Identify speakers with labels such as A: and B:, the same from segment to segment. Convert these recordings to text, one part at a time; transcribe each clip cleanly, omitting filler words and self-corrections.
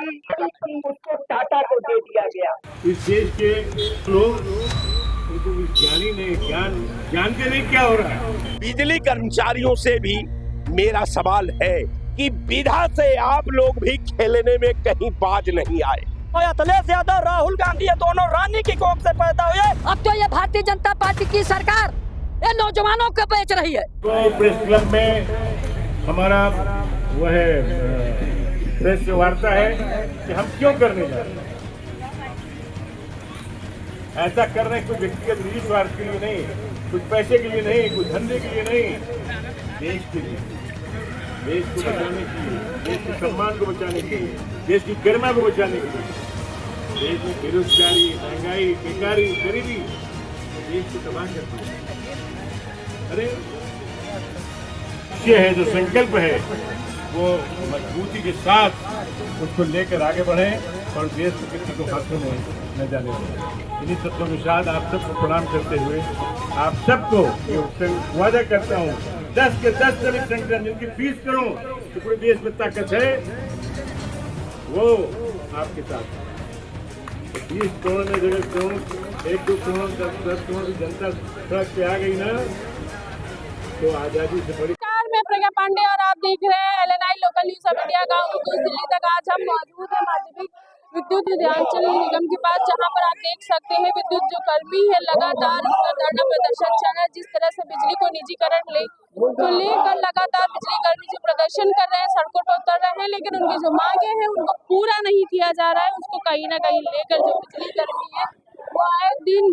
A: कि उसको टाटा को दे दिया गया।
B: इस देश के लोग उनको ज्ञानी नहीं, ज्ञान जानते नहीं क्या हो रहा है।
C: बिजली कर्मचारियों से भी मेरा सवाल है कि विधा से आप लोग भी खेलने में कहीं बाज नहीं आए।
D: अखिलेश यादव, राहुल गांधी, ये दोनों रानी की कोख से पैदा हुए।
E: अब तो ये भारतीय जनता पार्टी की सरकार ये नौजवानों को बेच रही है।
B: तो प्रेस क्लब में हमारा वह प्रेस वार्ता है कि हम क्यों करने जा रहे हैं। ऐसा कर रहे हैं कोई व्यक्तिगत निजी स्वार्थ के लिए नहीं, कुछ पैसे के लिए नहीं, कुछ धंधे के लिए नहीं, देश के लिए, देश को बचाने के लिए, देश के सम्मान को बचाने के लिए, देश की गरिमा को बचाने के लिए। देश में बेरोजगारी, महंगाई, बेकारी, गरीबी देश को तबाह करती है। अरे ये है जो संकल्प है वो मजबूती के साथ उसको लेकर आगे बढ़े और देश को किसी को हाथों में न जाने दें। इन्हीं शब्दों के साथ आप सबको प्रणाम करते हुए आप सबको ये वादा करता हूँ 10 के 10 श्रमिक संगठन जिनकी फीस करूँ तो पूरे देश में ताकत है वो आपके साथ 20 करोड़ में जगह करोड़ 1-2 करोड़ 10 करोड़ की जनता सड़क पे आ गई ना तो आजादी से बड़ी।
F: मैं प्रज्ञा पांडे और आप देख रहे हैं LNI local news of India गाँव दिल्ली तक। आज हम मौजूद हैं माध्यमिक विद्युत विद्यांचल निगम के पास, जहां पर आप देख सकते हैं विद्युत जो कर्मी है लगातार उनका धरना प्रदर्शन चल रहा है। जिस तरह से बिजली को निजीकरण लेकर लगातार बिजली कर्मी जो प्रदर्शन कर रहे हैं, सड़कों पर उतर रहे हैं, लेकिन उनकी जो मांगे हैं उनको पूरा नहीं किया जा रहा है। उसको कहीं ना कहीं लेकर जो बिजली कर्मी है वो आए दिन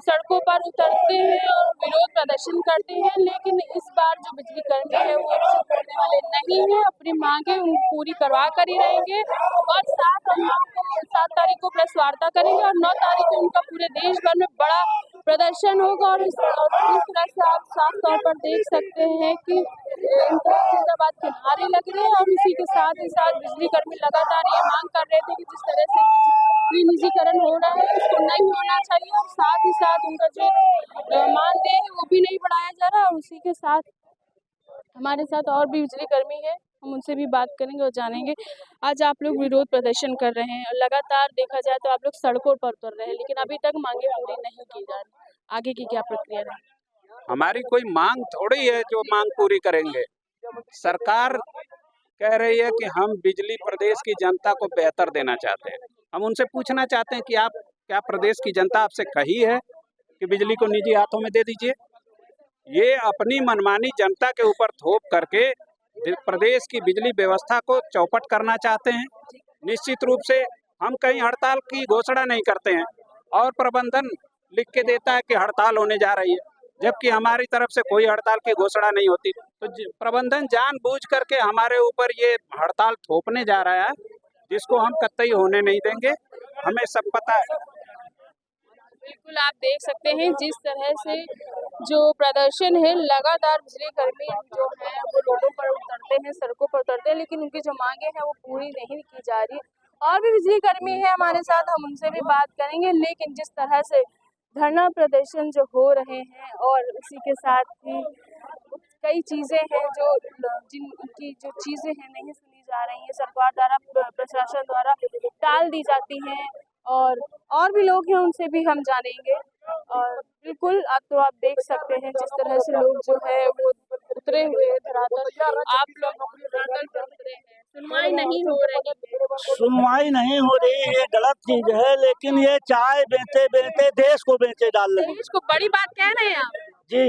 F: सड़कों पर उतरते हैं और विरोध प्रदर्शन करते हैं, लेकिन इस बार जो बिजली कर्मी है वो चुप होने वाले नहीं है। अपनी मांगे पूरी करवा कर ही रहेंगे और 7 तारीख को प्रेस वार्ता करेंगे और 9 तारीख को उनका पूरे देश भर में बड़ा प्रदर्शन होगा। और इस तरह से आप साफ तौर पर देख सकते हैं कि जिंदाबाद के नारे लग रहे हैं और इसी के साथ ही साथ बिजली कर्मी लगातार ये मांग कर रहे थे कि जिस तरह से बिजली निजीकरण हो रहा है उसको नहीं होना चाहिए और साथ ही साथ उनका जो मानदेय है वो भी नहीं बढ़ाया जा रहा। और उसी के साथ हमारे साथ और भी बिजली कर्मी है, हम उनसे भी बात करेंगे और जानेंगे। आज आप लोग विरोध प्रदर्शन कर रहे हैं और लगातार देखा जाए तो आप लोग सड़कों पर उतर रहे हैं, लेकिन अभी तक मांगे पूरी नहीं की जा रही। आगे की क्या प्रक्रिया है?
G: हमारी कोई मांग थोड़ी है जो मांग पूरी करेंगे। सरकार कह रही है कि हम बिजली प्रदेश की जनता को बेहतर देना चाहते हैं। हम उनसे पूछना चाहते हैं कि आप क्या प्रदेश की जनता आपसे कही है कि बिजली को निजी हाथों में दे दीजिए? ये अपनी मनमानी जनता के ऊपर थोप करके प्रदेश की बिजली व्यवस्था को चौपट करना चाहते हैं। निश्चित रूप से हम कहीं हड़ताल की घोषणा नहीं करते हैं और प्रबंधन लिख के देता है कि हड़ताल होने जा रही है, जबकि हमारी तरफ से कोई हड़ताल की घोषणा नहीं होती। तो प्रबंधन जानबूझ करके हमारे ऊपर ये हड़ताल थोपने जा रहा है, जिसको हम कतई होने नहीं देंगे। हमें सब पता है।
F: बिल्कुल आप देख सकते हैं जिस तरह से जो प्रदर्शन है, लगातार बिजली कर्मी जो है वो रोडों पर उतरते हैं, सड़कों पर उतरते हैं, लेकिन उनकी जो मांगे हैं वो पूरी नहीं की जा रही। और भी बिजली कर्मी है हमारे साथ, हम उनसे भी बात करेंगे। लेकिन जिस तरह से धरना प्रदर्शन जो हो रहे हैं और इसी के साथ ही कई चीज़ें हैं जो जिनकी जो चीज़ें हैं नहीं सुनी जा रही हैं, सरकार द्वारा प्रशासन द्वारा टाल दी जाती हैं और भी लोग हैं उनसे भी हम जानेंगे। और बिल्कुल आप देख सकते हैं जिस तरह से लोग जो है वो उतरे हुए हैं धरातल। आप लोग धरातल पर उतरे हैं, सुनवाई नहीं हो रही है।
D: सुनवाई नहीं हो रही, ये गलत चीज है, लेकिन ये चाय बेचे बेचे देश को बेचे डाल रहे हैं।
F: देश को बड़ी बात कह रहे हैं आप
D: जी,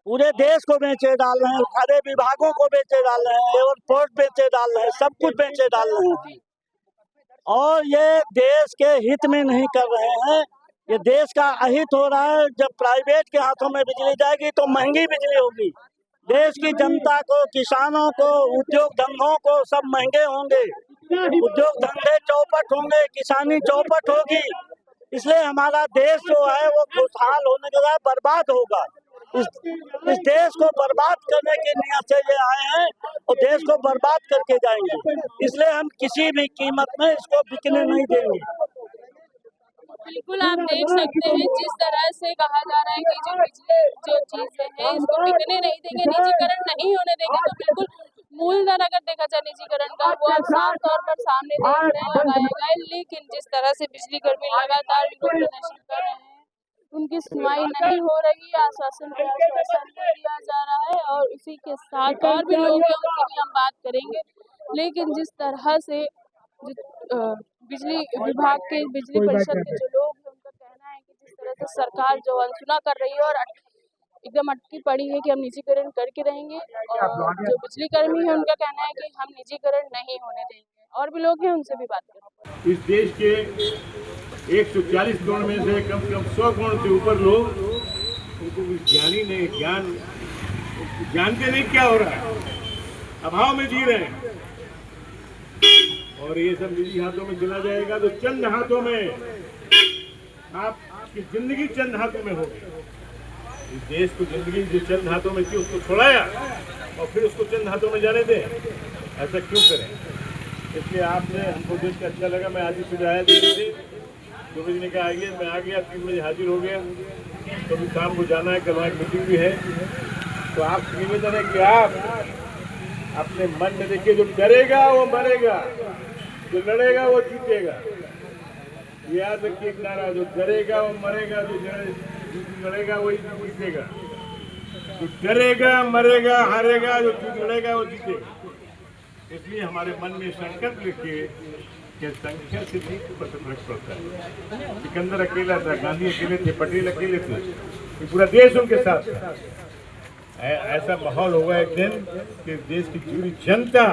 D: पूरे देश को बेचे डाल रहे हैं, सारे विभागों को बेचे डाल रहे हैं, एयरपोर्ट बेचे डाल रहे हैं, सब कुछ बेचे डाल रहे हैं और ये देश के हित में नहीं कर रहे हैं। ये देश का अहित हो रहा है। जब प्राइवेट के हाथों में बिजली जाएगी तो महंगी बिजली होगी। देश की जनता को, किसानों को, उद्योग धंधों को सब महंगे होंगे, उद्योग धंधे चौपट होंगे, किसानी चौपट होगी। इसलिए हमारा देश जो है वो खुशहाल होने के बाद बर्बाद होगा। इस देश को बर्बाद करने की नियत से ये आए हैं और देश को बर्बाद करके जाएंगे। इसलिए हम किसी भी कीमत में इसको बिकने नहीं देंगे।
F: बिल्कुल आप देख सकते हैं जिस तरह से कहा जा रहा है कि जो बिजली जो चीजें हैं इसको बिकने नहीं देंगे, निजीकरण नहीं होने देंगे। तो बिल्कुल मूलधन अगर देखा जाए निजीकरण का, वो अब साफ तौर पर सामने देख रहे हैं लगाया गया है। लेकिन जिस तरह से बिजली कर्मी लगातार विरोध प्रदर्शन कर रहे हैं, उनकी सुनवाई नहीं हो रही, आश्वासन पे आश्वासन दिया जा रहा है। और उसी के साथ और भी लोग हैं, उनसे भी हम बात करेंगे। लेकिन जिस तरह से बिजली विभाग के, बिजली परिषद के जो लोग हैं, उनका कहना है कि जिस तरह से सरकार जो अनसुना कर रही है और एकदम अटकी पड़ी है कि हम निजीकरण करके रहेंगे, और जो बिजली कर्मी है उनका कहना है कि हम निजीकरण नहीं होने देंगे। और भी लोग हैं, उनसे भी बात करेंगे।
B: इस देश के 140 करोड़ में से कम से कम 100 करोड़ से ऊपर लोग, उनको कुछ ज्ञानी नहीं, ज्ञान जानते नहीं क्या हो रहा है, अभाव में जी रहे हैं। और ये सब निजी हाथों में चला जाएगा तो चंद हाथों में, आपकी जिंदगी चंद हाथों में होगी। इस देश को जिंदगी जो चंद हाथों में थी उसको छुड़ाया और फिर उसको चंद हाथों में जाने दें, ऐसा क्यों करें? इसलिए आपने, हमको देख के अच्छा लगा। मैं आज ही सुबह आया, 2 बजे का आइए, मैं आ गया, 3 बजे हाजिर हो गया। तो अभी शाम को जाना है, कल वहाँ एक मीटिंग भी है। तो आप निवेदन है कि आप अपने मन में देखिए, जो डरेगा वो मरेगा, जो लड़ेगा वो जीतेगा। याद रखिए एक नारा, जो डरेगा वो मरेगा, जो लड़ेगा वही जीतेगा। जो डरेगा मरेगा, हारेगा, जो लड़ेगा वो जीतेगा। इसलिए हमारे मन में संकल्प लिखिए कि संख्या से जीत पर फर्क पड़ता है। सिकंदर अकेला था, गांधी अकेले थे, पटेल अकेले थे, पूरा देश उनके साथ था। ऐसा माहौल होगा एक दिन कि देश की पूरी जनता,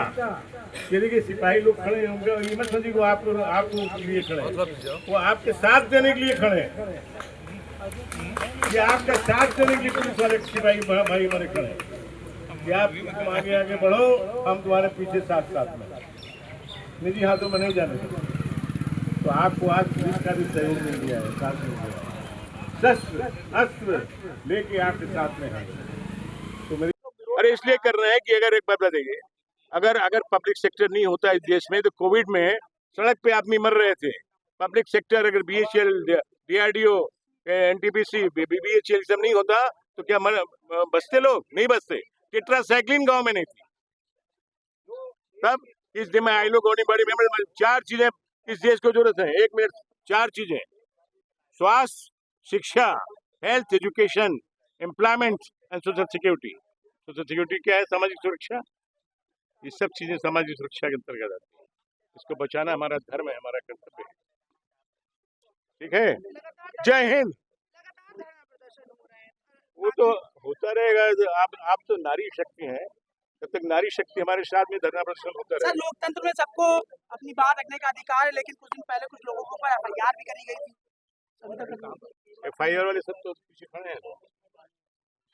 B: देखिए सिपाही लोग खड़े होंगे, ये मत समझिए वो आपको लिए खड़े हैं, वो आपके साथ देने के लिए खड़े हैं। ये आपका साथ देने के लिए पुलिस वाले सिपाही भाई हमारे खड़े हैं कि आप तुम आगे आगे बढ़ो, हम तुम्हारे पीछे साथ साथ में, निजी हाथों में नहीं जाने देंगे। तो आपको आज पुलिस का भी सहयोग मिल गया है, साथ मिल गया है, शस्त्र अस्त्र लेके आपके साथ में है। तो मेरी अरे इसलिए कर रहे हैं कि अगर एक बात बताइए, अगर पब्लिक सेक्टर नहीं होता इस देश में तो कोविड में सड़क पे आदमी मर रहे थे। पब्लिक सेक्टर अगर BHEL, DRDO, NTPC, BHEL सब नहीं होता तो क्या बचते लोग? नहीं बचते। टेट्रासाइक्लिन गांव में नहीं थी। तब इस दिन में ILO गवर्निंग बॉडी मेंबर 4 चीजें इस देश को जरूरत है। 1 मिनट, 4 चीजें: स्वास्थ्य, शिक्षा, health, education, employment and social security. Social security क्या है? सामाजिक सुरक्षा। ये सब चीजें सामाजिक सुरक्षा के अंतर्गत आती है। इसको बचाना हमारा धर्म है, हमारा कर्तव्य है। ठीक है, जय हिंद। वो तो होता रहेगा। आप तो नारी शक्ति हैं, जब तक नारी शक्ति हमारे साथ में धरना प्रदर्शन होता रहेगा।
H: लोकतंत्र में सबको अपनी बात रखने का अधिकार है, लेकिन कुछ दिन पहले कुछ लोगों को FIR भी करी गई थी।
B: FIR वाले सब तो पीछे खड़े हैं।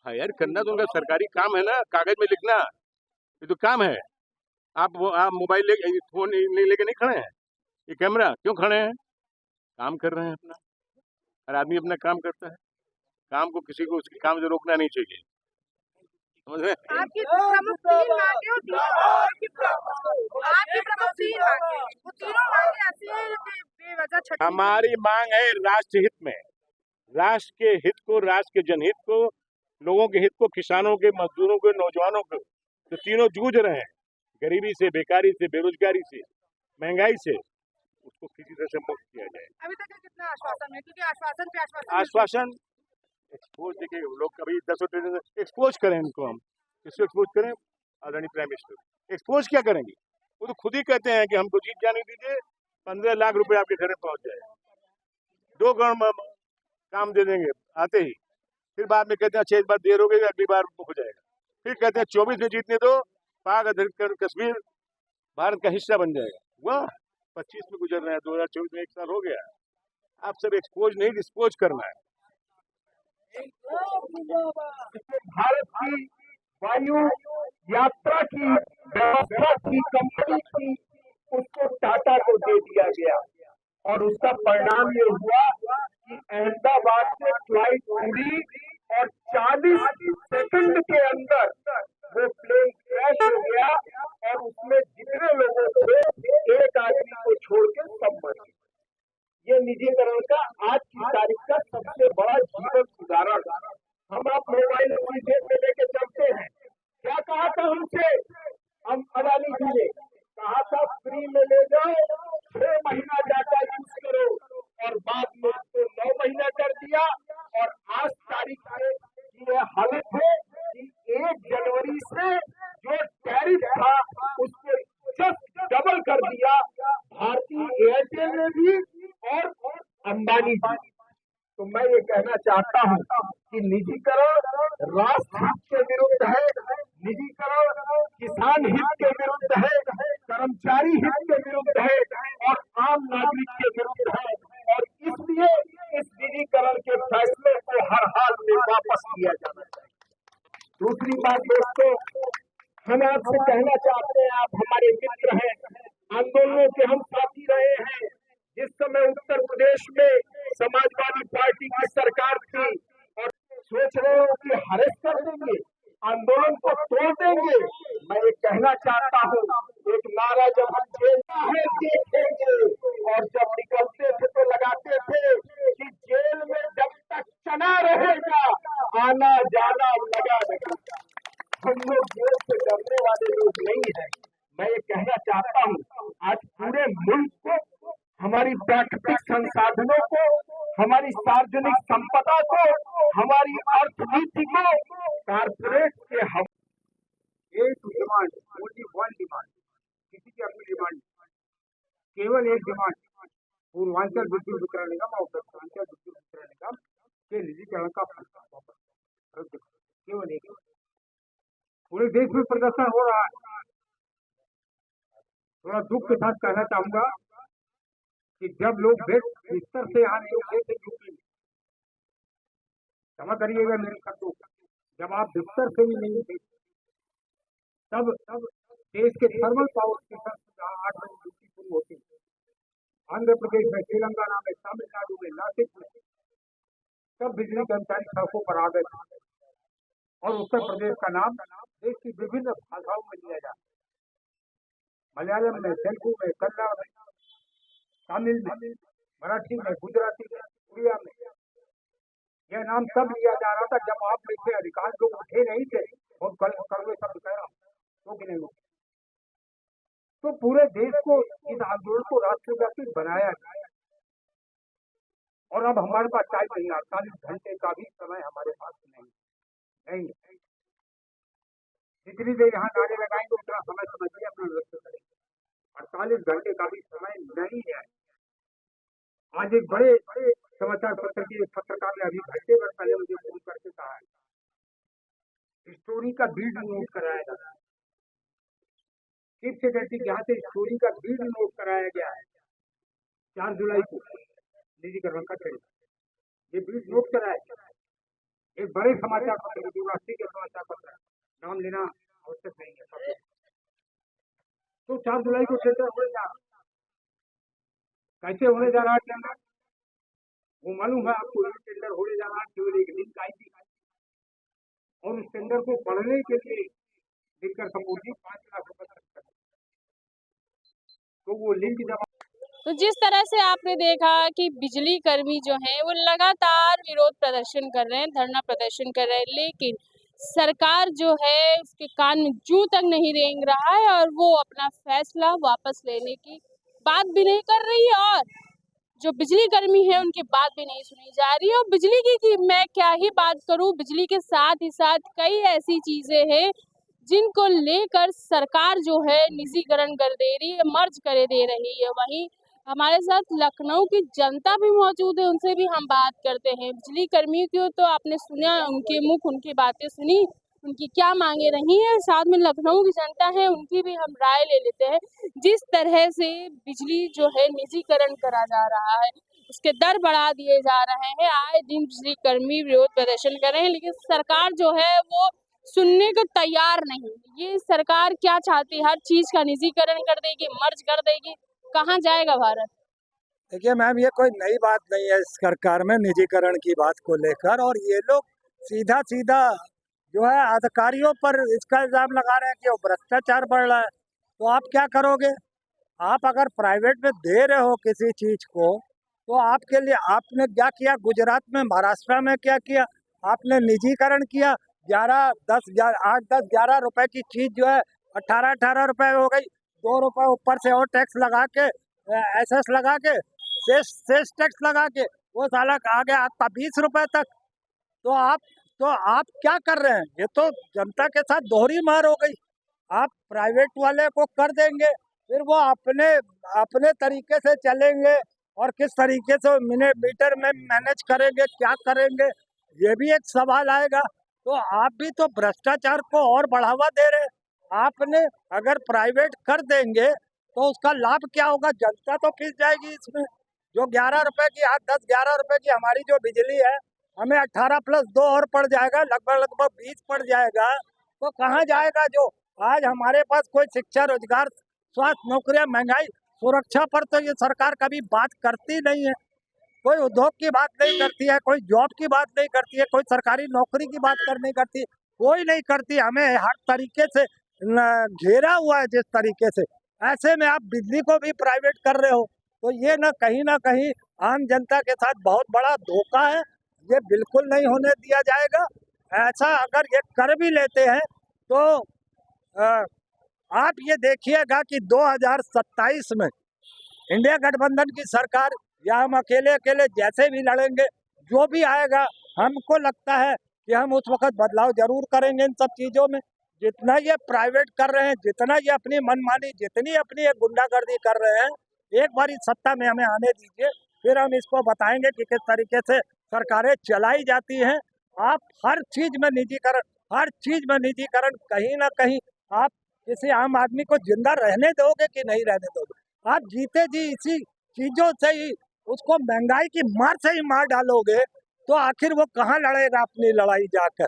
B: FIR करना तो उनका सरकारी काम है ना, कागज में लिखना, ये तो काम है। आप मोबाइल फोन लेके नहीं खड़े हैं, ये कैमरा क्यों खड़े हैं? काम कर रहे हैं अपना। हर आदमी अपना काम करता है, काम को किसी को उसके काम से रोकना नहीं चाहिए। समझ रहे?
I: आपकी प्रमुख 3 मांगे और आपकी प्रमुख 3 मांगे, वो तीनों मांगे ऐसी है बेवजह छठी।
B: हमारी मांग है राष्ट्र हित में, राष्ट्र के हित को, राष्ट्र के जनहित को, लोगों के हित को, किसानों के, मजदूरों के, नौजवानों को, जो तीनों जूझ रहे हैं गरीबी से, बेकारी से, बेरोजगारी से, महंगाई से, उसको किसी तरह से मुक्त किया जाए।
I: अभी तक कितना आश्वासन है? क्योंकि आश्वासन पे
B: आश्वासन एक्सपोज, देखिए लोग कभी 10 एक्सपोज करें, इनको हम किसको एक्सपोज करें? आदरणीय प्राइम मिनिस्टर। एक्सपोज क्या करेंगे? वो तो खुद ही कहते हैं कि हमको जीत जाने दीजिए, 15 लाख रुपए आपके घर में पहुंच जाए, 2 करोड़ काम दे देंगे आते ही। फिर बाद में कहते हैं अच्छा इस बार देर हो गई, अगली बार हो जाएगा। फिर कहते हैं 24 में जीतने दो, पाक अधिकृत कश्मीर भारत का हिस्सा बन जाएगा। वह 25 में गुजर रहे हैं, 2024 में 1 साल हो गया। आप सब एक्सपोज नहीं, डिस्पोज करना है।
A: भारत की वायु यात्रा की व्यवस्था की कंपनी थी, उसको टाटा को दे दिया गया और उसका परिणाम ये हुआ कि अहमदाबाद से फ्लाइट उड़ी और 40 सेकंड के अंदर वो प्लेन क्रैश हो गया और उसमें जितने लोगों थे, एक आदमी को छोड़ के सब मर गए। ये निजीकरण का आज की तारीख का सबसे बड़ा जीवन उदाहरण। हम आप मोबाइल अपनी जेब में लेके चलते हैं। क्या कहा था हमसे? हम 6 महीना डाटा यूज करो, और बाद में उसको 9 महीना कर दिया। और आज तारीख है कि यह हालत है कि 1 जनवरी से जो टैरिफ था उसको जस्ट डबल कर दिया भारतीय एयरटेल ने भी और अंबानी भी। तो मैं ये कहना चाहता हूँ कि निजीकरण राष्ट्र हित के विरुद्ध है, निजीकरण किसान हित के विरुद्ध है, कर्मचारी हित के विरुद्ध है और आम नागरिक के विरुद्ध है। और इसलिए इस निजीकरण के फैसले को हर हाल में वापस लिया जाना चाहिए। दूसरी बात दोस्तों, हम आपसे कहना चाहते हैं, आप हमारे मित्र हैं, आंदोलनों के हम साथी रहे हैं। जिस समय उत्तर प्रदेश में समाजवादी पार्टी की सरकार थी और सोच रहे हो कि हरेस कर देंगे, आंदोलन को तोड़ देंगे, मैं ये कहना चाहता हूँ, एक नारा जब हम जेल है देखेंगे, और जब निकलते थे तो लगाते थे कि जेल में जब तक चना रहेगा आना जाना लगा रहेगा। हम लोग जेल से डरने वाले लोग नहीं हैं। मैं ये कहना चाहता हूँ, आज पूरे मुल्क को, हमारी प्राकृतिक संसाधनों को, हमारी सार्वजनिक संपदा को, हमारी अर्थनीति को कारपोरेट के हम एक डिमांड, ओनली वन डिमांड, किसी की अपनी डिमांड, केवल एक डिमांड, पूर्वांचल विद्युत वितरण निगम और दक्षिणांचल विद्युत वितरण निगम के निजीकरण का फैसला केवल एक। पूरे देश में प्रदर्शन हो रहा है। थोड़ा दुख के साथ कहना चाहूंगा कि जब लोग बिस्तर से यहाँ नहीं उठे थे यूपी में, क्षमा करिएगा मेरे शब्दों, जब आप बिस्तर से भी नहीं उठे तब देश के थर्मल पावर स्टेशन 8 बजे ड्यूटी शुरू होती है। आंध्र प्रदेश में, तेलंगाना में, तमिलनाडु में, नासिक में सब बिजली कर्मचारी सड़कों पर आ गए और उत्तर प्रदेश का नाम देश की विभिन्न भाषाओं में लिया जाता है, मलयालम में, तेलुगु में, कन्नड़ में, तमिल में, मराठी में, गुजराती में, उड़िया में। यह नाम तब लिया जा रहा था जब आप में से अधिकांश लोग उठे नहीं थे और कड़वे शब्द कह रहा तो कि नहीं उठे। तो पूरे देश को इस आंदोलन को राष्ट्रव्यापी बनाया जाए और अब हमारे पास टाइम नहीं, 48 घंटे का भी समय हमारे पास नहीं। जितनी देर यहाँ नारे लगाएंगे उतना समय समझिए अपना नृत्य करेंगे। 48 घंटे का भी समय नहीं है। आज एक बड़े समाचार पत्र के पत्रकार ने अभी घंटे भर पहले मुझे फोन करके कहा है स्टोरी का वीडियो नोट कराया जाता है, चीफ सेक्रेटरी के यहाँ से स्टोरी का वीडियो नोट कराया गया है 4 जुलाई को निजीकरण का चरित्र, ये वीडियो नोट कराया गया। एक बड़े समाचार पत्र, जो राष्ट्रीय के समाचार पत्र, नाम लेना आवश्यक नहीं है। तो 4 जुलाई को टेंडर होने जा रहा, कैसे होने जा रहा है टेंडर वो मालूम है आपको। ये टेंडर होने जा रहा है, केवल एक लिंक आई थी और उस टेंडर को पढ़ने के लिए दिनकर कपूर जी 5 लाख रुपए खर्च कर, तो वो लिंक जब
F: तो जिस तरह से आपने देखा कि बिजली कर्मी जो हैं वो लगातार विरोध प्रदर्शन कर रहे हैं, धरना प्रदर्शन कर रहे हैं, लेकिन सरकार जो है उसके कान में जूं तक नहीं रेंग रहा है और वो अपना फैसला वापस लेने की बात भी नहीं कर रही है और जो बिजली कर्मी है उनकी बात भी नहीं सुनी जा रही है। और बिजली की मैं क्या ही बात करूं, बिजली के साथ ही साथ कई ऐसी चीजें हैं जिनको लेकर सरकार जो है निजीकरण कर दे रही है, मर्ज कर दे रही है। वहीं हमारे साथ लखनऊ की जनता भी मौजूद है, उनसे भी हम बात करते हैं। बिजली कर्मियों की तो आपने सुना, उनके मुख उनकी बातें सुनी, उनकी क्या मांगे रही हैं। साथ में लखनऊ की जनता है, उनकी भी हम राय ले लेते हैं। जिस तरह से बिजली जो है निजीकरण करा जा रहा है, उसके दर बढ़ा दिए जा रहे हैं, आए दिन बिजली कर्मी विरोध प्रदर्शन कर रहे हैं, लेकिन सरकार जो है वो सुनने को तैयार नहीं। ये सरकार क्या चाहती है? हर चीज का निजीकरण कर देगी, मर्ज कर देगी, कहाँ जाएगा भारत?
J: देखिए मैम, ये कोई नई बात नहीं है सरकार में निजीकरण की बात को लेकर, और ये लोग सीधा सीधा जो है अधिकारियों पर इसका इल्जाम लगा रहे हैं कि वो भ्रष्टाचार बढ़ रहा है। तो आप क्या करोगे? आप अगर प्राइवेट में दे रहे हो किसी चीज को, तो आपके लिए आपने क्या किया? गुजरात में, महाराष्ट्र में क्या किया? आपने निजीकरण किया। 8-10-11 रुपए की चीज जो है 18-18 रुपए हो गई। 2 रुपए ऊपर से और टैक्स लगा के एसएस लगा के, सेस टैक्स लगा के वो साला आ गया आपका 20 रुपए तक। तो आप क्या कर रहे हैं? ये तो जनता के साथ दोहरी मार हो गई। आप प्राइवेट वाले को कर देंगे, फिर वो अपने तरीके से चलेंगे और किस तरीके से मीटर में मैनेज करेंगे, क्या करेंगे, ये भी एक सवाल आएगा। तो आप भी तो भ्रष्टाचार को और बढ़ावा दे रहे हैं। आपने अगर प्राइवेट कर देंगे तो उसका लाभ क्या होगा? जनता तो पिस जाएगी इसमें। जो 11 रुपए की 10-11 रुपए की हमारी जो बिजली है, हमें 18 + 2 और पड़ जाएगा, लगभग 20 पड़ जाएगा। तो कहाँ जाएगा? जो आज हमारे पास कोई शिक्षा, रोजगार, स्वास्थ्य, नौकरियां, महंगाई, सुरक्षा पर तो ये सरकार कभी बात करती नहीं है। कोई उद्योग की बात नहीं करती है, कोई जॉब की बात नहीं करती है, कोई सरकारी नौकरी की बात नहीं करती, कोई नहीं करती। हमें हर तरीके से घेरा हुआ है जिस तरीके से। ऐसे में आप बिजली को भी प्राइवेट कर रहे हो, तो ये ना कहीं आम जनता के साथ बहुत बड़ा धोखा है। ये बिल्कुल नहीं होने दिया जाएगा। ऐसा अगर ये कर भी लेते हैं तो आप ये देखिएगा कि 2027 में इंडिया गठबंधन की सरकार या हम अकेले जैसे भी लड़ेंगे, जो भी आएगा, हमको लगता है कि हम उस वक्त बदलाव जरूर करेंगे इन सब चीजों में। जितना ये प्राइवेट कर रहे हैं, जितना ये अपनी मनमानी, जितनी अपनी ये गुंडागर्दी कर रहे हैं, एक बार इस सत्ता में हमें आने दीजिए, फिर हम इसको बताएंगे कि किस तरीके से सरकारें चलाई जाती हैं। आप हर चीज में निजीकरण, कहीं ना कहीं आप किसी आम आदमी को जिंदा रहने दोगे कि नहीं रहने दोगे? आप जीते जी इसी चीजों से ही उसको महंगाई की मार से ही मार डालोगे, तो आखिर वो कहाँ लड़ेगा अपनी लड़ाई जाकर?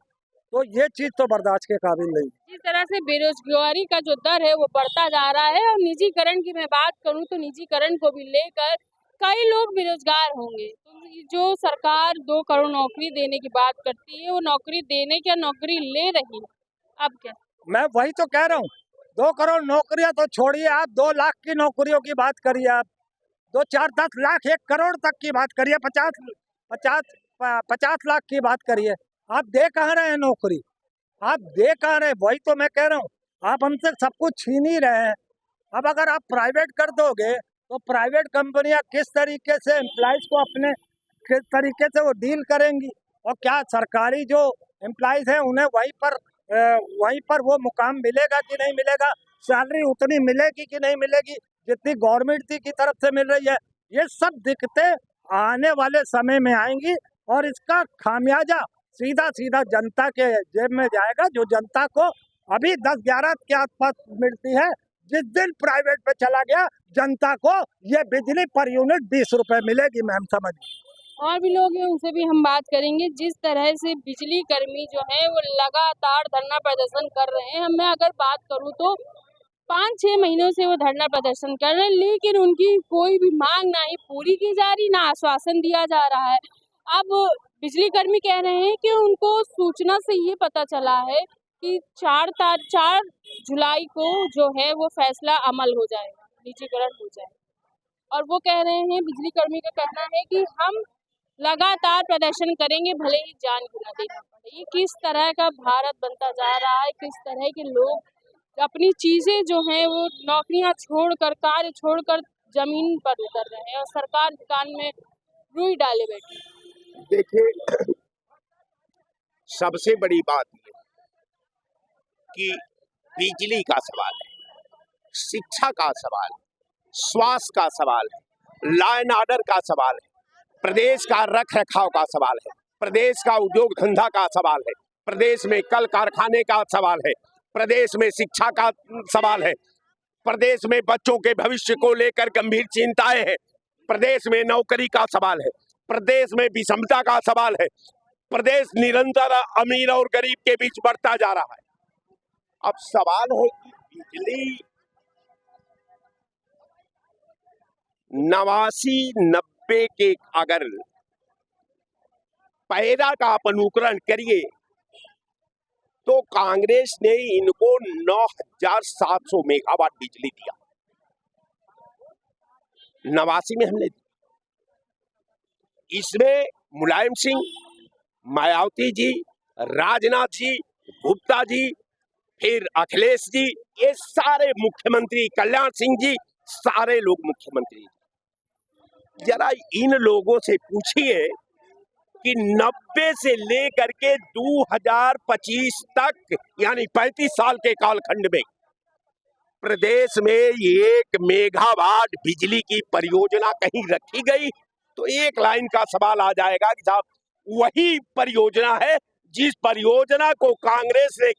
J: तो ये चीज तो बर्दाश्त के काबिल नहीं।
F: जिस तरह से बेरोजगारी का जो दर है वो बढ़ता जा रहा है, और निजीकरण की मैं बात करूं तो निजीकरण को भी लेकर कई लोग बेरोजगार होंगे। तो जो सरकार 2 करोड़ नौकरी देने की बात करती है, वो नौकरी देने क्या नौकरी ले रही है? अब क्या? मैं
J: वही तो कह रहा हूँ, 2 करोड़ नौकरियां तो छोड़िए, आप 2 लाख की नौकरियों की बात करिए। आप 2, 4, 10 लाख, 1 करोड़ तक की बात करिए, 50 लाख की बात करिए। आप दे कहाँ रहे हैं नौकरी? आप दे कहाँ रहे? वही तो मैं कह रहा हूँ, आप हमसे सब कुछ छीन ही रहे हैं। अब अगर आप प्राइवेट कर दोगे तो प्राइवेट कंपनियां किस तरीके से एम्प्लॉइज को किस तरीके से वो डील करेंगी, और क्या सरकारी जो एम्प्लॉइज हैं उन्हें वहीं पर वो मुकाम मिलेगा कि नहीं मिलेगा? सैलरी उतनी मिलेगी कि नहीं मिलेगी जितनी गवर्नमेंट की तरफ से मिल रही है? ये सब दिक्कतें आने वाले समय में आएंगी, और इसका खामियाजा सीधा जनता के जेब में जाएगा, जो जनता को अभी 10-11 के आसपास मिलती है। जिस दिन प्राइवेट पे चला गया, जनता को ये बिजली पर यूनिट 20 रुपए मिलेगी। मैम समझ।
F: और भी लोग हैं, उनसे भी हम बात करेंगे। जिस तरह से बिजली कर्मी जो है वो लगातार धरना प्रदर्शन कर रहे हैं, मैं अगर बात करूं तो 5-6 महीनों से वो धरना प्रदर्शन कर रहे हैं, लेकिन उनकी कोई भी मांग ना ही पूरी की जा रही, ना आश्वासन दिया जा रहा है। अब बिजली कर्मी कह रहे हैं कि उनको सूचना से ये पता चला है कि 4 जुलाई को जो है वो फैसला अमल हो जाएगा, निजीकरण हो जाएगा। और वो कह रहे हैं, बिजली कर्मी का कहना है कि हम लगातार प्रदर्शन करेंगे, भले ही जान क्यों न देना पड़े। ये किस तरह का भारत बनता जा रहा है? किस तरह के लोग अपनी चीजें जो हैं वो नौकरियां छोड़कर, कार्य छोड़कर जमीन पर उतर रहे हैं, और सरकार कान में रुई डाले बैठी।
C: देखिए, सबसे बड़ी बात ये कि बिजली का सवाल है, शिक्षा का सवाल है, स्वास्थ्य का सवाल है, लॉ एंड ऑर्डर का सवाल है, प्रदेश का रख रखाव का सवाल है, प्रदेश का उद्योग धंधा का सवाल है, प्रदेश में कल कारखाने का सवाल है, प्रदेश में शिक्षा का सवाल है, प्रदेश में बच्चों के भविष्य को लेकर गंभीर चिंताएं हैं, प्रदेश में नौकरी का सवाल है, प्रदेश में विषमता का सवाल है, प्रदेश निरंतर अमीर और गरीब के बीच बढ़ता जा रहा है। अब सवाल है कि बिजली 89-90 के अगर पैदा का आप अनुकरण करिए तो कांग्रेस ने इनको 9,700 मेगावाट बिजली दिया, 89 में हमने दी। इसमें मुलायम सिंह, मायावती जी, राजनाथ जी, गुप्ता जी, फिर अखिलेश जी, ये सारे मुख्यमंत्री, कल्याण सिंह जी, सारे लोग मुख्यमंत्री। जरा इन लोगों से पूछिए कि 90 से लेकर के 2025 तक यानी 35 साल के कालखंड में प्रदेश में 1 मेगावाट बिजली की परियोजना कहीं रखी गई तो एक लाइन का सवाल आ जाएगा कि साहब वही परियोजना है जिस परियोजना को कांग्रेस ने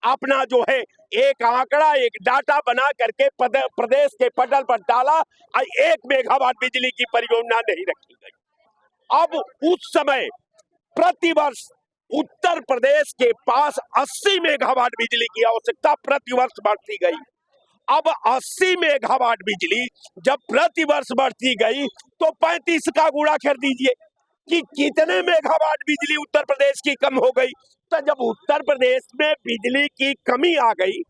C: अपना जो है एक आंकड़ा एक डाटा बना करके प्रदेश के पटल पर डाला। 1 मेगावाट बिजली की परियोजना नहीं रखी गई। अब उस समय प्रतिवर्ष उत्तर प्रदेश के पास 80 मेगावाट बिजली की आवश्यकता प्रतिवर्ष बढ़ती गई। अब 80 मेगावाट बिजली जब प्रतिवर्ष बढ़ती गई तो 35 का गुणा कर दीजिए कि कितने मेगावाट बिजली उत्तर प्रदेश की कम हो गई। तो जब उत्तर प्रदेश में बिजली की कमी आ गई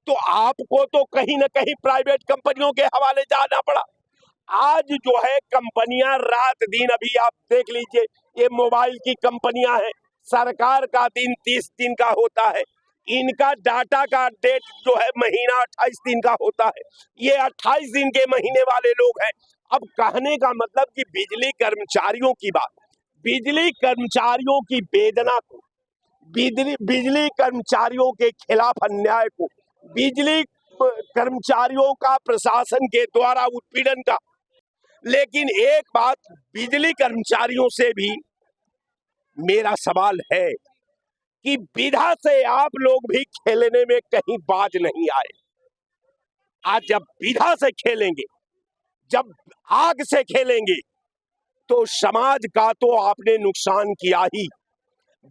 C: तो आपको तो कहीं ना कहीं प्राइवेट कंपनियों के हवाले जाना पड़ा। आज जो है कंपनियां रात दिन, अभी आप देख लीजिए ये मोबाइल की कंपनियां हैं, सरकार का दिन 30 दिन का होता है, इनका डाटा का डेट जो है महीना 28 दिन का होता है, ये 28 दिन के महीने वाले लोग हैं। अब कहने का मतलब कि बिजली कर्मचारियों की बात, बिजली कर्मचारियों की वेदना को, बिजली कर्मचारियों के खिलाफ अन्याय को, बिजली कर्मचारियों का प्रशासन के द्वारा उत्पीड़न का। लेकिन एक बात बिजली कर्मचारियों से भी मेरा सवाल है कि विधा से आप लोग भी खेलने में कहीं बाज नहीं आए। आज जब विधा से खेलेंगे, जब आग से खेलेंगे तो समाज का तो आपने नुकसान किया ही,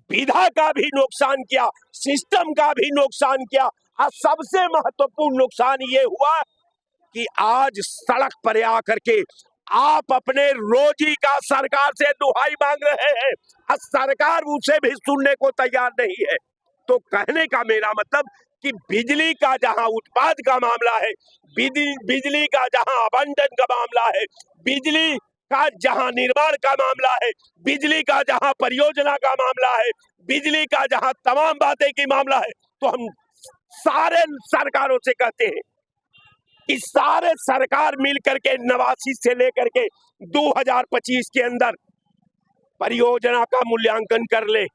C: विधा का भी नुकसान किया, सिस्टम का भी नुकसान किया। और सबसे महत्वपूर्ण नुकसान ये हुआ कि आज सड़क पर आकर के आप अपने रोजी का सरकार से दुहाई मांग रहे हैं और सरकार उसे भी सुनने को तैयार नहीं है। तो कहने का मेरा मतलब कि बिजली का जहां उत्पाद का मामला है, बिजली का जहां आवंटन का मामला है, बिजली का जहां निर्माण का मामला है, बिजली का जहां परियोजना का मामला है, बिजली का जहां तमाम बातें की मामला है, तो हम सारे सरकारों से कहते हैं कि सारे सरकार मिलकर के 89 से लेकर के 2025 के अंदर परियोजना का मूल्यांकन कर ले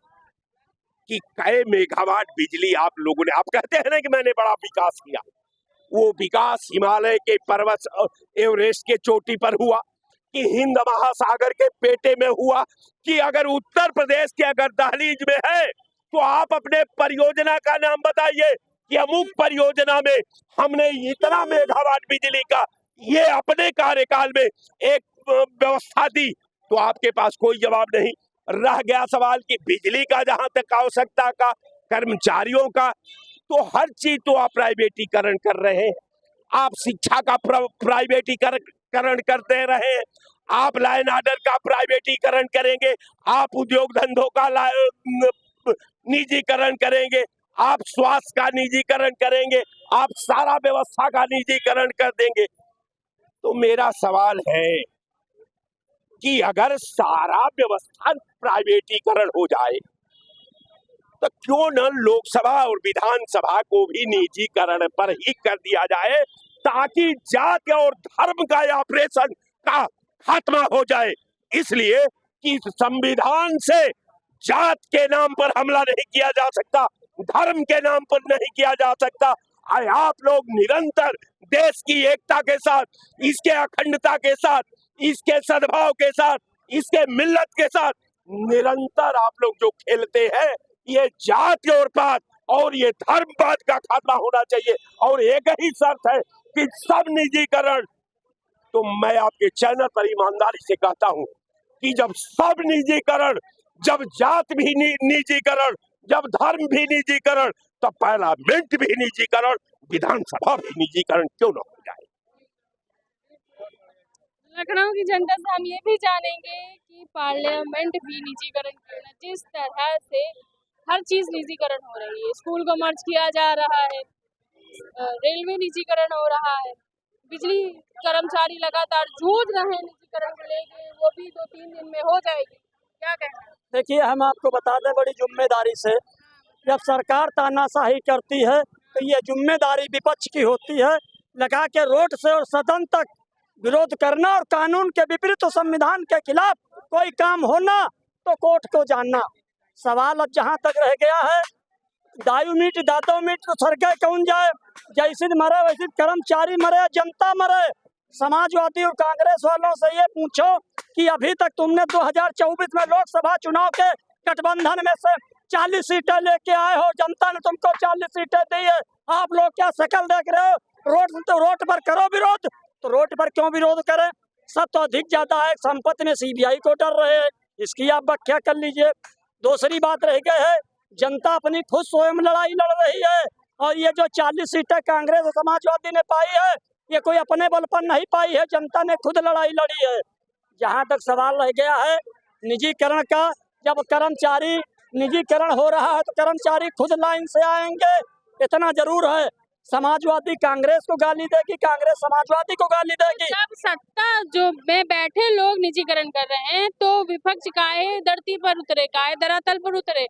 C: कि कै मेगावाट बिजली आप लोगों ने, आप कहते हैं ना कि मैंने बड़ा विकास किया, वो विकास हिमालय के पर्वत एवरेस्ट के चोटी पर हुआ कि हिंद महासागर के पेटे में हुआ कि अगर उत्तर प्रदेश के अगर दहलीज में है तो आप अपने परियोजना का नाम बताइए कि अमुक परियोजना में हमने इतना मेगावाट बिजली का ये अपने कार्यकाल में एक व्यवस्था दी। तो आपके पास कोई जवाब नहीं। रह गया सवाल कि बिजली का जहां तक आवश्यकता का, कर्मचारियों का, तो हर चीज तो आप प्राइवेटीकरण कर रहे हैं। आप शिक्षा का प्राइवेटीकरण करते रहे हैं, आप लॉ एंड ऑर्डर का प्राइवेटीकरण करेंगे, आप उद्योग धंधों का निजीकरण करेंगे, आप स्वास्थ्य का निजीकरण करेंगे, आप सारा व्यवस्था का निजीकरण कर देंगे। तो मेरा सवाल है कि अगर सारा व्यवस्था प्राइवेटीकरण हो जाए तो क्यों न लोकसभा और विधानसभा को भी निजीकरण पर ही कर दिया जाए ताकि जाति और धर्म का ऑपरेशन का खात्मा हो जाए। इसलिए कि संविधान से जात के नाम पर हमला नहीं किया जा सकता, धर्म के नाम पर नहीं किया जा सकता। आप लोग निरंतर देश की एकता के साथ, इसके अखंडता के साथ, इसके सद्भाव के साथ, इसके मिल्लत के साथ निरंतर आप लोग जो खेलते हैं, ये जाति और पात और ये धर्मवाद का खात्मा होना चाहिए। और एक ही शर्त है कि सब निजीकरण, तो मैं आपके चैनल पर ईमानदारी से कहता हूं कि जब सब निजीकरण, जब जात भी निजीकरण, जब धर्म भी निजीकरण, तो पार्लियामेंट भी निजीकरण, विधानसभा भी निजीकरण क्यों न हो जाए।
F: लखनऊ की जनता से हम ये भी जानेंगे कि पार्लियामेंट भी निजीकरण क्यों न, जिस तरह से हर चीज निजीकरण हो रही है, स्कूल को मर्ज किया जा रहा है, रेलवे निजीकरण हो रहा है, बिजली कर्मचारी लगातार जूझ रहे हैं निजीकरण को लेके, वो भी 2-3 दिन में हो जाएगी, क्या कहना है?
D: देखिए, हम आपको बता दें बड़ी जिम्मेदारी से, जब सरकार तानाशाही करती है तो ये जिम्मेदारी विपक्ष की होती है, लगा के रोड से और सदन तक विरोध करना और कानून के विपरीत और संविधान के खिलाफ कोई काम होना तो कोर्ट को जानना। सवाल अब जहां तक रह गया है, दायु मीट दातो मीट तो स्वर्ग कौन जाए, जैसे मरे वैसे कर्मचारी मरे, जनता मरे। समाजवादी और कांग्रेस वालों से ये पूछो कि अभी तक तुमने 2024 में लोकसभा चुनाव के गठबंधन में से 40 सीटें लेके आए हो, जनता ने तुमको 40 सीटें दी है, आप लोग क्या शकल देख रहे हो? रोड पर करो विरोध, तो रोड पर क्यों विरोध करें? सब तो अधिक ज्यादा है, संपत्ति में सीबीआई को डर रहे हैं, इसकी आप व्याख्या कर लीजिए। दूसरी बात रह गई है, जनता अपनी खुद स्वयं लड़ाई लड़ रही है, और ये जो 40 सीटें कांग्रेस और समाजवादी ने पाई है, ये कोई अपने बल पर नहीं पाई है, जनता ने खुद लड़ाई लड़ी है। जहाँ तक सवाल रह गया है निजीकरण का, जब कर्मचारी निजीकरण हो रहा है तो कर्मचारी खुद लाइन से आएंगे, इतना जरूर है। समाजवादी कांग्रेस को गाली देगी, कांग्रेस समाजवादी को गाली देगी।
F: जब सत्ता जो में बैठे लोग निजीकरण कर रहे हैं तो विपक्ष काहे धरती पर उतरे, काहे धरातल पर उतरे?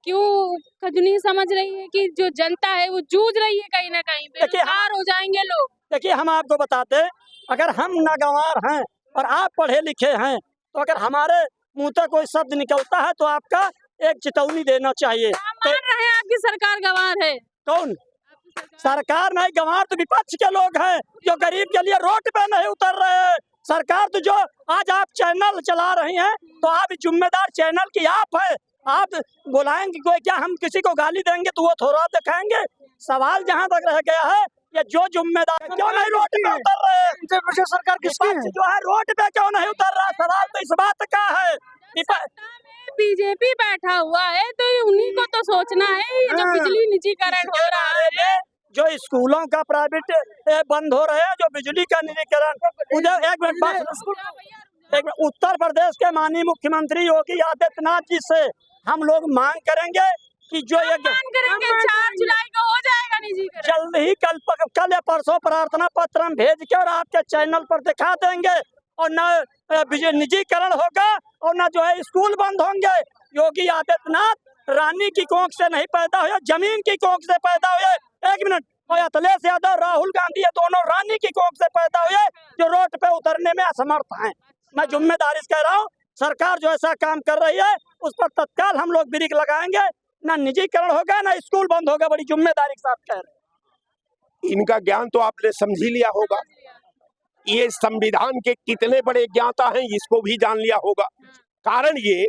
F: क्यों खजुनी समझ रही है कि जो जनता है वो जूझ रही है कहीं ना कहीं, बेरोजगार हो जाएंगे लोग।
D: देखिए, हम आपको बताते, अगर हम नागवार हैं और आप पढ़े लिखे हैं, तो अगर हमारे मुंह से कोई शब्द निकलता है तो आपका एक चेतावनी देना चाहिए।
F: तो मान रहे हैं आपकी सरकार गंवार है?
D: कौन सरकार नहीं, गंवार तो विपक्ष के लोग हैं जो गरीब के लिए रोड पे नहीं उतर रहे हैं। सरकार तो जो आज आप चैनल चला रही हैं, तो आप जिम्मेदार चैनल की आप है, आप बुलाएंगे कोई क्या? हम किसी को गाली देंगे तो वो थोड़ा दिखाएंगे? सवाल जहाँ तक रह गया है, ये जो जिम्मेदार क्यों नहीं रोड पे उतर रहे हैं? सरकार किसकी है? जो है रोड पे क्यों नहीं उतर रहा? सवाल तो इस बात का है।
F: बीजेपी बैठा हुआ है तो उन्हीं को तो सोचना है। ये जो बिजली निजीकरण हो रहा है,
D: जो स्कूलों का प्राइवेट बंद हो रहे हैं, जो बिजली का निजीकरण, उधर एक मिनट, उत्तर प्रदेश के माननीय मुख्यमंत्री योगी आदित्यनाथ जी से हम लोग मांग करेंगे कि जो ये
F: मांग करेंगे 4 जुलाई को हो जाएगा निजीकरण।
D: जल्द ही कल या परसों प्रार्थना पत्र हम भेज के और आपके चैनल पर दिखा देंगे, और न निजीकरण होगा और न जो है स्कूल बंद होंगे। योगी आदित्यनाथ रानी की कोख से नहीं पैदा हुए, जमीन की कोख से पैदा हुए। एक मिनट, और अखिलेश यादव, राहुल गांधी, ये दोनों रानी की कोख से पैदा हुए जो रोड पे उतरने में असमर्थ हैं। मैं जिम्मेदारी से कह रहा हूँ, सरकार जो ऐसा काम कर रही है उस पर तत्काल हम लोग ब्रेक लगाएंगे। ना निजीकरण होगा, ना स्कूल बंद होगा, बड़ी जिम्मेदारी के साथ कह रहे हैं।
C: इनका ज्ञान तो आपने समझ ही लिया होगा, ये संविधान के कितने बड़े ज्ञाता हैं इसको भी जान लिया होगा। कारण ये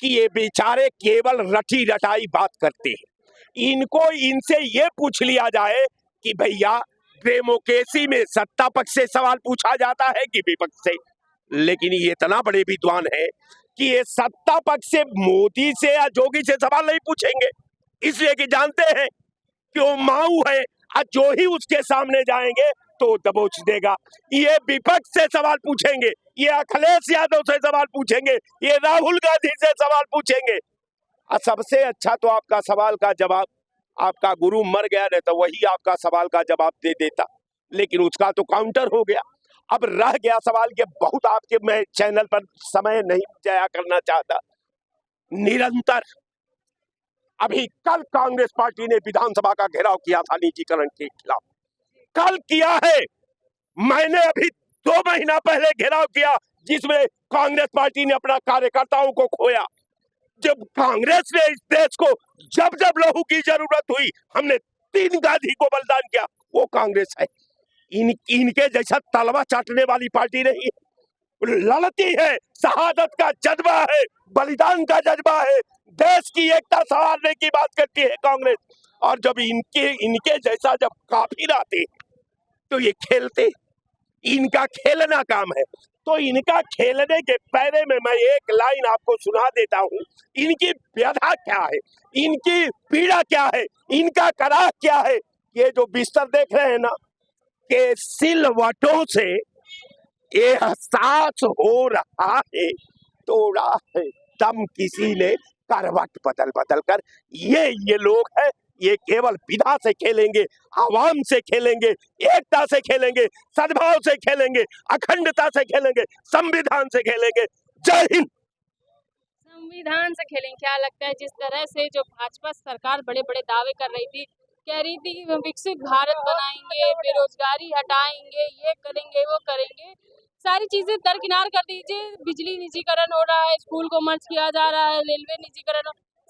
C: कि ये बेचारे केवल रटी रटाई बात करते हैं। इनको इनसे ये पूछ लिया जाए कि भैया डेमोक्रेसी में सत्ता पक्ष से सवाल पूछा जाता है कि विपक्ष से, लेकिन ये इतना बड़े विद्वान है कि ये सत्ता पक्ष से मोदी से या जोगी से सवाल नहीं पूछेंगे, इसलिए कि जानते हैं कि वो माऊ है और जो ही उसके सामने जाएंगे तो दबोच देगा। ये विपक्ष से सवाल पूछेंगे, ये अखिलेश यादव से सवाल पूछेंगे, ये राहुल गांधी से सवाल पूछेंगे। और सबसे अच्छा तो आपका सवाल का जवाब, आपका गुरु मर गया नहीं तो वही आपका सवाल का जवाब दे देता, लेकिन उसका तो काउंटर हो गया। अब रह गया सवाल के बहुत आपके, मैं चैनल पर समय नहीं जाया करना चाहता। निरंतर अभी कल कांग्रेस पार्टी ने विधानसभा का घेराव किया था निजीकरण के खिलाफ, कल किया है। मैंने अभी 2 महीना पहले घेराव किया जिसमें कांग्रेस पार्टी ने अपना कार्यकर्ताओं को खोया। जब कांग्रेस ने इस देश को जब जब लहू की जरूरत हुई, हमने 3 गांधी को बलिदान किया, वो कांग्रेस है। इनके जैसा तलवा चाटने वाली पार्टी नहीं, लड़ती है, शहादत का जज्बा है, बलिदान का जज्बा है, देश की एकता संवारने की बात करती है कांग्रेस। और जब इनके जैसा जब काफिर आते तो ये खेलते, इनका खेलना काम है। तो इनका खेलने के पहले में मैं एक लाइन आपको सुना देता हूँ। इनकी व्यथा क्या है, इनकी पीड़ा क्या है, इनका कराह क्या है। ये जो बिस्तर देख रहे हैं ना, के सिलवटों से ये एहसास हो रहा है, तोड़ा है दम किसी ने करवट बदल बदल कर। ये लोग हैं, ये केवल विधा से खेलेंगे, आवाम से खेलेंगे, एकता से खेलेंगे, सद्भाव से खेलेंगे, अखंडता से खेलेंगे, संविधान से खेलेंगे। जय हिंद।
F: संविधान से खेलेंगे। क्या लगता है जिस तरह से जो भाजपा सरकार बड़े बड़े दावे कर रही थी कह रही थी कि विकसित भारत बनाएंगे, बेरोजगारी हटाएंगे, ये करेंगे वो करेंगे। सारी चीजें दरकिनार कर दीजिए। बिजली निजीकरण हो रहा है, स्कूल को मर्ज किया जा रहा है, रेलवे निजीकरण,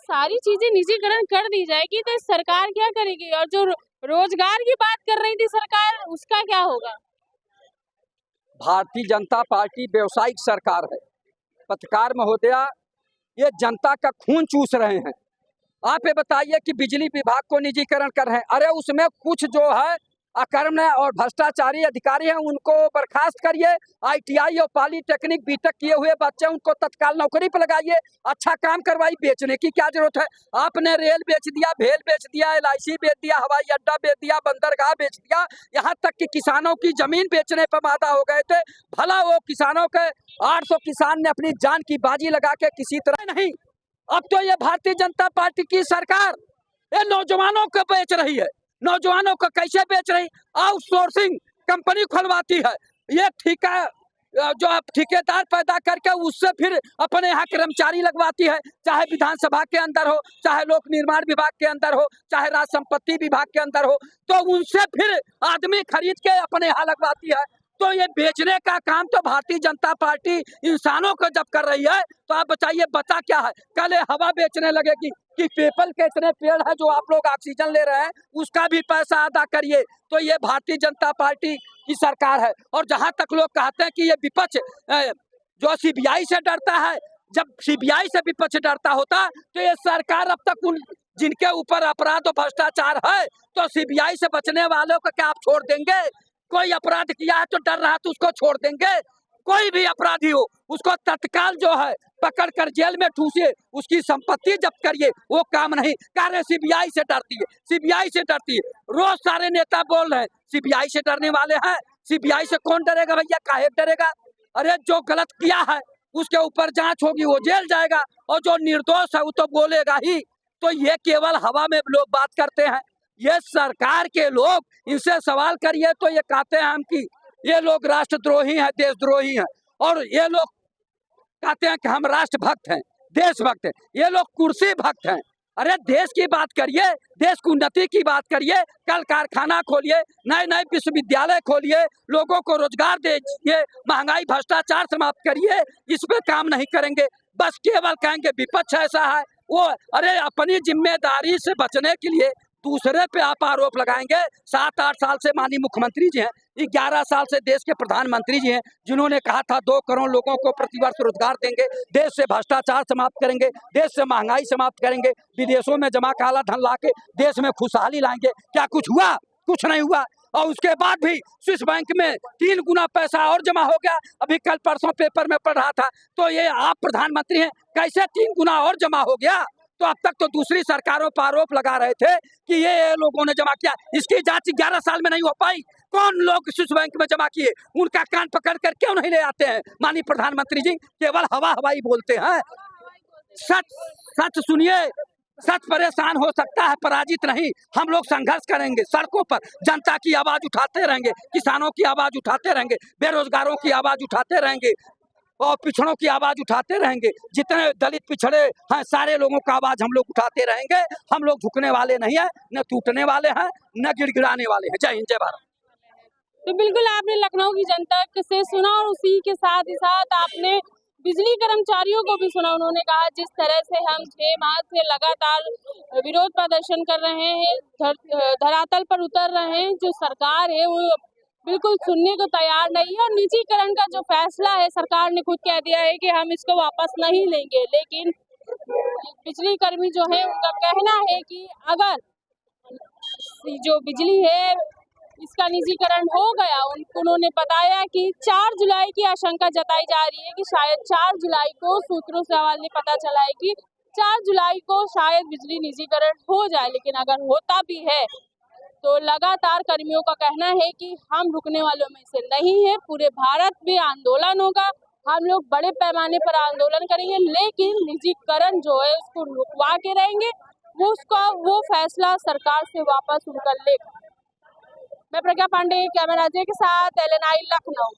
F: सारी चीजें निजीकरण कर दी जाएगी तो सरकार क्या करेगी? और जो रोजगार की बात कर रही थी सरकार, उसका क्या होगा?
K: भारतीय जनता पार्टी व्यवसायिक सरकार है। पत्रकार महोदया, ये जनता का खून चूस रहे हैं। आप ये बताइए कि बिजली विभाग को निजीकरण कर रहे हैं। अरे उसमें कुछ जो है अकर्म और भ्रष्टाचारी अधिकारी हैं, उनको बर्खास्त करिए। ITI और पॉलीटेक्निक बीटेक किए हुए बच्चे, उनको तत्काल नौकरी पर लगाइए, अच्छा काम करवाइए। बेचने की क्या जरूरत है? आपने रेल बेच दिया, भेल बेच दिया, LIC बेच दिया, हवाई अड्डा बेच दिया, बंदरगाह बेच दिया, यहाँ तक कि किसानों की जमीन बेचने पर मादा हो गए थे। भला वो किसानों के 800 किसान ने अपनी जान की बाजी लगा के किसी तरह नहीं। अब तो ये भारतीय जनता पार्टी की सरकार ये नौजवानों को बेच रही है। नौजवानों को कैसे बेच रही? आउटसोर्सिंग कंपनी खुलवाती है। ये ठेका जो ठेकेदार पैदा करके उससे फिर अपने यहाँ कर्मचारी लगवाती है, चाहे विधानसभा के अंदर हो, चाहे लोक निर्माण विभाग के अंदर हो, चाहे राज संपत्ति विभाग के अंदर हो, तो उनसे फिर आदमी खरीद के अपने यहाँ लगवाती है। तो ये बेचने का काम तो भारतीय जनता पार्टी इंसानों को जब कर रही है, तो आप बताइए बचा क्या है? कल ये हवा बेचने लगेगी कि पीपल के इतने पेड़ है जो आप लोग ऑक्सीजन ले रहे हैं, उसका भी पैसा अदा करिए। तो ये भारतीय जनता पार्टी की सरकार है। और जहां तक लोग कहते हैं कि ये विपक्ष जो CBI से डरता है, जब CBI से विपक्ष डरता होता तो ये सरकार अब तक उन जिनके ऊपर अपराध और भ्रष्टाचार है, तो CBI से बचने वालों को क्या आप छोड़ देंगे? कोई अपराध किया है तो डर रहा है तो उसको छोड़ देंगे? कोई भी अपराधी हो उसको तत्काल जो है पकड़ कर जेल में ठूसिए, उसकी संपत्ति जब्त करिए, वो काम नहीं। कार्य CBI से डरती है, CBI से डरती है। रोज सारे नेता बोल रहे हैं CBI से डरने वाले हैं। CBI से कौन डरेगा भैया? काहे डरेगा? अरे जो गलत किया है उसके ऊपर जांच होगी, वो जेल जाएगा, और जो निर्दोष है वो तो बोलेगा ही। तो ये केवल हवा में लोग बात करते हैं। ये सरकार के लोग, इनसे सवाल करिए तो ये कहते हैं हम कि ये लोग राष्ट्रद्रोही हैं, देशद्रोही हैं, और ये लोग कहते हैं कि हम राष्ट्रभक्त हैं, देशभक्त हैं। ये लोग कुर्सी भक्त हैं। अरे देश की बात करिए, देश की उन्नति की बात करिए, कल कारखाना खोलिए, नए नए विश्वविद्यालय खोलिए, लोगों को रोजगार दीजिए, महंगाई भ्रष्टाचार समाप्त करिए। इस पे काम नहीं करेंगे, बस केवल कहेंगे विपक्ष ऐसा है वो। अरे अपनी जिम्मेदारी से बचने के लिए दूसरे पे आप आरोप लगाएंगे। 7-8 साल से माननीय मुख्यमंत्री जी हैं, 11 साल से देश के प्रधानमंत्री जी हैं, जिन्होंने कहा था 2 करोड़ लोगों को प्रतिवर्ष रोजगार देंगे, देश से भ्रष्टाचार समाप्त करेंगे, देश से महंगाई समाप्त करेंगे, विदेशों में जमा काला धन लाके देश में खुशहाली लाएंगे। क्या कुछ हुआ? कुछ नहीं हुआ। और उसके बाद भी स्विस बैंक में 3 गुना पैसा और जमा हो गया। अभी कल परसों पेपर में पढ़ रहा था। तो ये आप प्रधानमंत्री हैं, कैसे 3 गुना और जमा हो गया? तो अब तक तो दूसरी सरकारों पर आरोप लगा रहे थे कि ये लोगों ने जमा किया। इसकी जांच 11 साल में नहीं हो पाई। कौन लोग स्विस बैंक में जमा किए, उनका कान पकड़ कर क्यों नहीं ले आते हैं माननीय प्रधानमंत्री जी? केवल हवाई बोलते हैं। सच सुनिए, सच परेशान हो सकता है, पराजित नहीं। हम लोग संघर्ष करेंगे सड़कों पर, जनता की आवाज उठाते रहेंगे, किसानों की आवाज उठाते रहेंगे, बेरोजगारों की आवाज उठाते रहेंगे, और पिछड़ों की आवाज उठाते रहेंगे। जितने दलित पिछड़े हैं सारे लोगों का आवाज हम लोग उठाते रहेंगे। हम लोग झुकने वाले नहीं है, न टूटने वाले हैं, न गिड़गिड़ाने वाले हैं। जय हिंद, जय भारत।
F: तो बिल्कुल आपने लखनऊ की जनता से सुना, और उसी के साथ ही साथ आपने बिजली कर्मचारियों को भी सुना। उन्होंने कहा जिस तरह से हम 6 माह से लगातार विरोध प्रदर्शन कर रहे हैं, धरातल पर उतर रहे हैं, जो सरकार है वो बिल्कुल सुनने को तैयार नहीं है। और निजीकरण का जो फैसला है, सरकार ने खुद कह दिया है कि हम इसको वापस नहीं लेंगे। लेकिन बिजली कर्मी जो है उनका कहना है कि अगर जो बिजली है इसका निजीकरण हो गया, उन्होंने बताया कि 4 जुलाई की आशंका जताई जा रही है कि शायद 4 जुलाई को, सूत्रों से हवाले ने पता चला है कि 4 जुलाई को शायद बिजली निजीकरण हो जाए। लेकिन अगर होता भी है तो लगातार कर्मियों का कहना है कि हम रुकने वालों में से नहीं है। पूरे भारत में आंदोलन होगा, हम लोग बड़े पैमाने पर आंदोलन करेंगे, लेकिन निजीकरण जो है उसको रुकवा के रहेंगे। वो फैसला सरकार से वापस उनका लेगा। मैं प्रज्ञा पांडे, कैमरा जे के साथ LNI लखनऊ।